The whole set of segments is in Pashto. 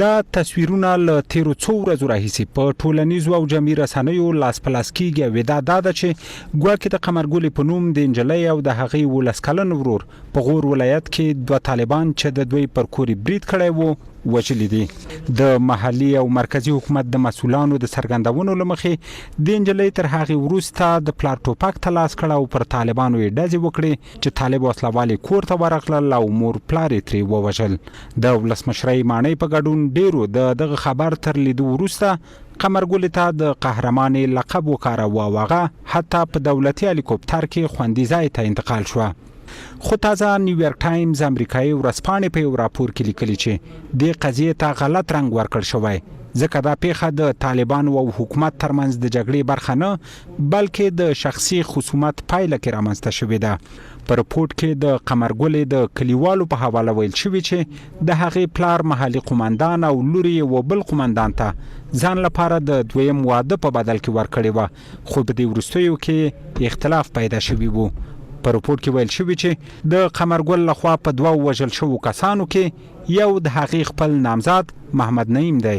دا تصویرونه له تیرو څو ورځو راهیسې په ټولنیزو او جمعي رسنیو لاس په لاس کېږي او دا ده چې ګواکې د قمرګلې په نوم د نجلۍ او د هغې 11 کلن ورور په غور ولایت کې 2 طالبان چې د دوی پر کوري برید کړی وو وژلي دي. د محلي او مرکزی حکومت د مسؤلانو د څرګندونو له مخې د نجلۍ تر هغې وروسته د پلار ټوپک ته لاس کړ او پر طالبانو یې ډزې وکړې چې طالب وسلوالې کور ته ورغلل او مور پلار یې ترې ووژل. د ولسمشرۍ ماڼۍ په ګډون ډیرو دغه خبر تر لیدو وروسته قمرګلې ته د قهرمانې لقب وکاراوه او هغه حتی په دولتي هلیکوپټر کې خوندي ځای ته انتقال شوه. خو تازه نیویارک ټایمز امریکایي ورځپاڼې په یو راپور کې لیکلي چې دې قضیې ته غلط رنګ ورکړل شوی ځکه دا پیښه د طالبانو او حکومت ترمنځ د جګړې برخه نه بلکې د شخصي خصومت پایله کې رامنځته شوې ده. په رپورټ کې د قمرګلې د کلیوالو په حواله ویل شوی چې د هغې پلار محلي قومندان او لور یې و بل قومندان ته ځان لپاره د دویم واده په بدل کې ورکړی و خو په دې وروستیو کې اختلاف پیدا شوی و. په رپورټ کې ویل شوی چې د قمرګل لخوا په 2 وژل شوو کسانو کې یو د هغې خپل نامزاد محمد نعیم دی.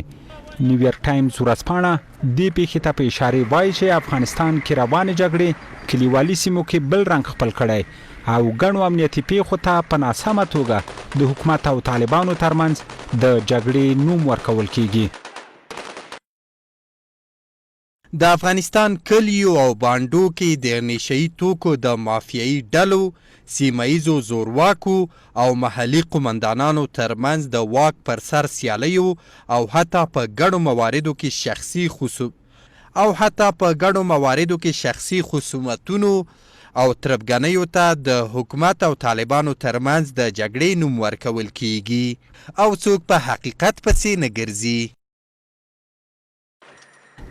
نیویارک ټایمز ورځپاڼه دې پیښې ته په اشاره وایي چې افغانستان کې روانې جګړې کلیوالي سیمو کې بل رنګ خپل کړی او ګڼو امنیتي پیښو ته په ناسمه توګه د حکومت او طالبانو ترمنځ د جګړې نوم ورکول کیږي. د افغانستان کلیو او بانډو کې د نشهیي توکو د مافیایي ډلو، سیمهیزو زورواکو او محلي قومندانانو ترمنځ د واک پر سر سیالیو او حتی په ګڼو مواردو کې شخصي خصومتونو او تربګنیو ته د حکومت او طالبانو ترمنځ د جګړې نوم ورکول کیږي او څوک په حقیقت پسې نه ګرځي.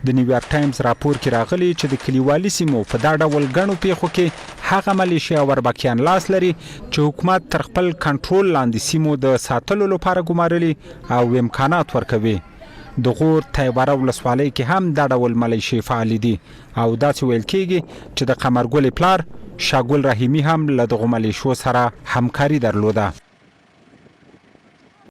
د نیویارک ټایمز راپور کې راغلی چې د کلیوالي سیمو په دا ډول ګڼو پیښو کې هغه ملیشیا او اربکیان لاس لري چې حکومت تر خپل کنټرول لاندې سیمو د ساتلو لپاره ګمارلي او امکانات ورکوي. د غور تیوره ولسوالۍ کې هم دا ډول ملیشې فعالې دي او داسې ویل کېږي چې د قمرګلې پلار شاګل رحیمي هم له دغو ملیشو سره همکاري درلوده.